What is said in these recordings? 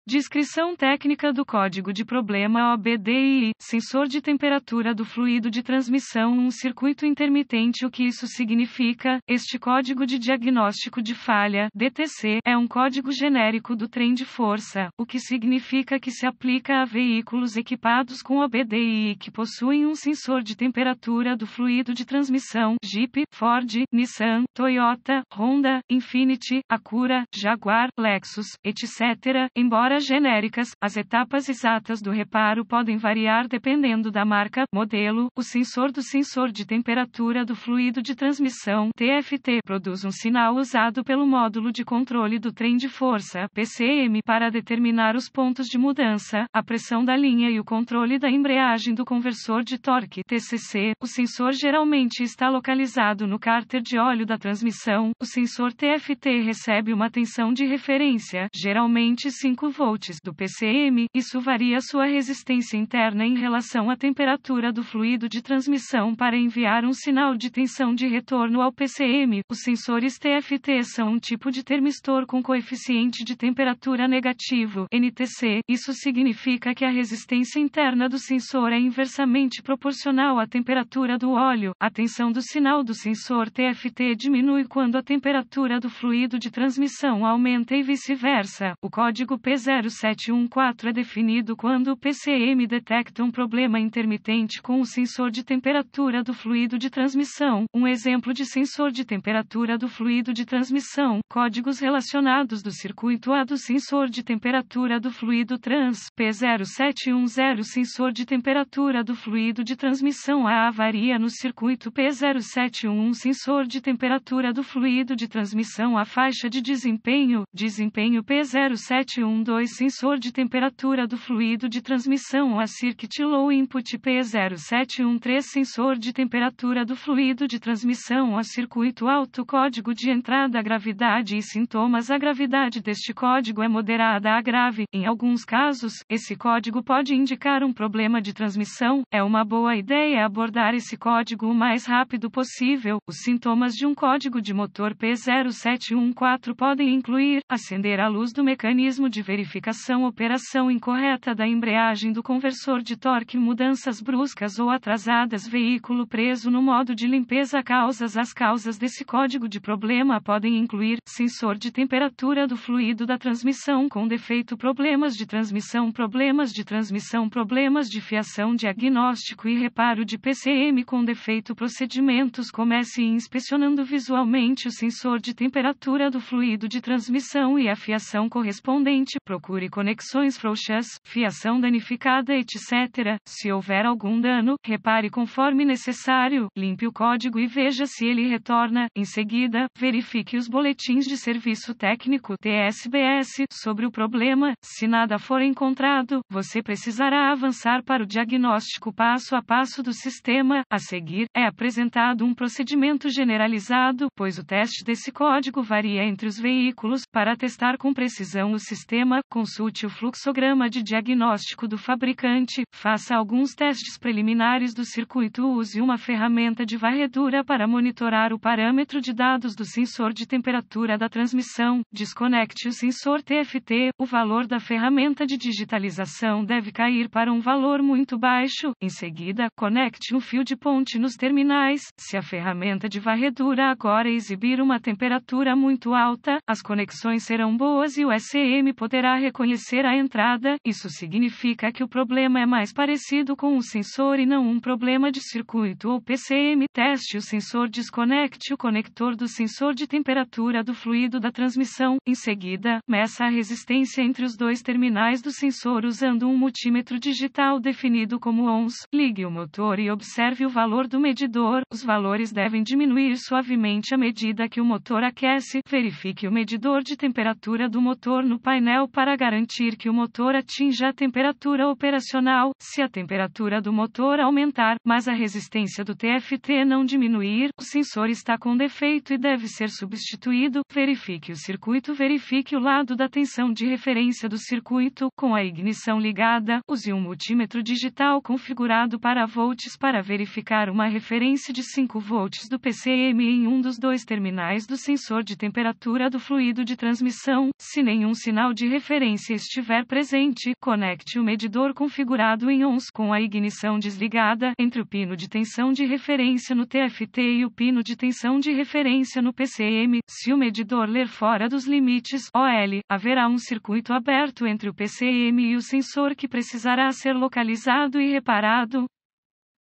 Descrição técnica do código de problema OBDI, sensor de temperatura do fluido de transmissão, um circuito intermitente. O que isso significa? Este código de diagnóstico de falha, DTC, é um código genérico do trem de força, o que significa que se aplica a veículos equipados com OBDI que possuem um sensor de temperatura do fluido de transmissão, Jeep, Ford, Nissan, Toyota, Honda, Infiniti, Acura, Jaguar, Lexus, etc. Embora genéricas, as etapas exatas do reparo podem variar dependendo da marca, modelo. O sensor de temperatura do fluido de transmissão, TFT, produz um sinal usado pelo módulo de controle do trem de força, PCM, para determinar os pontos de mudança, a pressão da linha e o controle da embreagem do conversor de torque, TCC. O sensor geralmente está localizado no cárter de óleo da transmissão. O sensor TFT recebe uma tensão de referência, geralmente 5 volts, do PCM. Isso varia sua resistência interna em relação à temperatura do fluido de transmissão para enviar um sinal de tensão de retorno ao PCM. Os sensores TFT são um tipo de termistor com coeficiente de temperatura negativo, NTC. Isso significa que a resistência interna do sensor é inversamente proporcional à temperatura do óleo. A tensão do sinal do sensor TFT diminui quando a temperatura do fluido de transmissão aumenta e vice-versa. O código P0714 é definido quando o PCM detecta um problema intermitente com o sensor de temperatura do fluido de transmissão. Um exemplo de sensor de temperatura do fluido de transmissão, códigos relacionados do circuito A do sensor de temperatura do fluido trans, P0710. Sensor de temperatura do fluido de transmissão A varia no circuito P0711. Sensor de temperatura do fluido de transmissão A. Faixa de desempenho P0712. Sensor de temperatura do fluido de transmissão A. Circuit Low Input P0713. Sensor de temperatura do fluido de transmissão A. Circuito alto. Código de entrada: gravidade e sintomas. A gravidade deste código é moderada a grave. Em alguns casos, esse código pode indicar um problema de transmissão. É uma boa ideia abordar esse código o mais rápido possível. Os sintomas de um código de motor P0714 podem incluir: acender a luz do mecanismo de verificação, operação incorreta da embreagem do conversor de torque, mudanças bruscas ou atrasadas, veículo preso no modo de limpeza. Causas: as causas desse código de problema podem incluir: sensor de temperatura do fluido da transmissão com defeito, problemas de transmissão, problemas de fiação, diagnóstico e reparo de PCM com defeito, procedimentos. Comece inspecionando visualmente o sensor de temperatura do fluido de transmissão e a fiação correspondente. Procure conexões frouxas, fiação danificada, etc. Se houver algum dano, repare conforme necessário. Limpe o código e veja se ele retorna. Em seguida, verifique os boletins de serviço técnico, TSBS, sobre o problema. Se nada for encontrado, você precisará avançar para o diagnóstico passo a passo do sistema. A seguir, é apresentado um procedimento generalizado, pois o teste desse código varia entre os veículos. Para testar com precisão o sistema, consulte o fluxograma de diagnóstico do fabricante, faça alguns testes preliminares do circuito, use uma ferramenta de varredura para monitorar o parâmetro de dados do sensor de temperatura da transmissão, desconecte o sensor TFT. O valor da ferramenta de digitalização deve cair para um valor muito baixo. Em seguida, conecte um fio de ponte nos terminais. Se a ferramenta de varredura agora exibir uma temperatura muito alta, as conexões serão boas e o SM poderá reconhecer a entrada. Isso significa que o problema é mais parecido com o sensor e não um problema de circuito ou PCM. Teste o sensor, desconecte o conector do sensor de temperatura do fluido da transmissão. Em seguida, meça a resistência entre os dois terminais do sensor usando um multímetro digital definido como ohms. Ligue o motor e observe o valor do medidor. Os valores devem diminuir suavemente à medida que o motor aquece. Verifique o medidor de temperatura do motor no painel para garantir que o motor atinja a temperatura operacional. Se a temperatura do motor aumentar, mas a resistência do TFT não diminuir, o sensor está com defeito e deve ser substituído. Verifique o circuito. Verifique o lado da tensão de referência do circuito. Com a ignição ligada, use um multímetro digital configurado para volts para verificar uma referência de 5 volts do PCM em um dos dois terminais do sensor de temperatura do fluido de transmissão. Se nenhum sinal de referência referência estiver presente, conecte o medidor configurado em ONS com a ignição desligada entre o pino de tensão de referência no TFT e o pino de tensão de referência no PCM. Se o medidor ler fora dos limites OL, haverá um circuito aberto entre o PCM e o sensor que precisará ser localizado e reparado.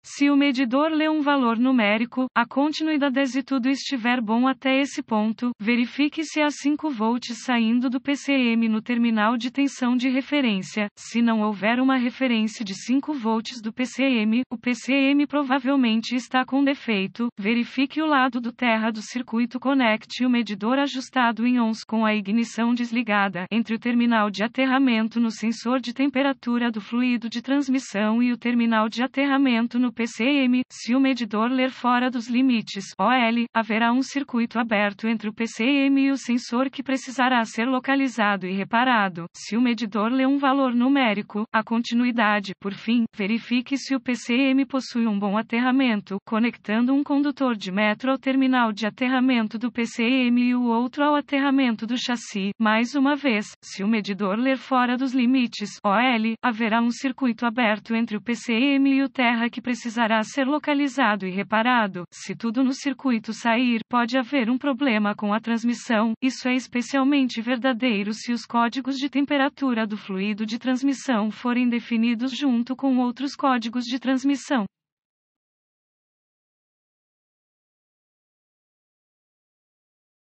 Se o medidor lê um valor numérico, a continuidade se tudo estiver bom até esse ponto, verifique se há 5 volts saindo do PCM no terminal de tensão de referência. Se não houver uma referência de 5 volts do PCM, o PCM provavelmente está com defeito. Verifique o lado do terra do circuito, conecte o medidor ajustado em ONS com a ignição desligada entre o terminal de aterramento no sensor de temperatura do fluido de transmissão e o terminal de aterramento no PCM. Se o medidor ler fora dos limites OL, haverá um circuito aberto entre o PCM e o sensor que precisará ser localizado e reparado. Se o medidor lê um valor numérico, a continuidade. Por fim, verifique se o PCM possui um bom aterramento, conectando um condutor de metro ao terminal de aterramento do PCM e o outro ao aterramento do chassi. Mais uma vez, se o medidor ler fora dos limites OL, haverá um circuito aberto entre o PCM e o terra que precisará ser localizado e reparado. Se tudo no circuito sair, pode haver um problema com a transmissão. Isso é especialmente verdadeiro se os códigos de temperatura do fluido de transmissão forem definidos junto com outros códigos de transmissão.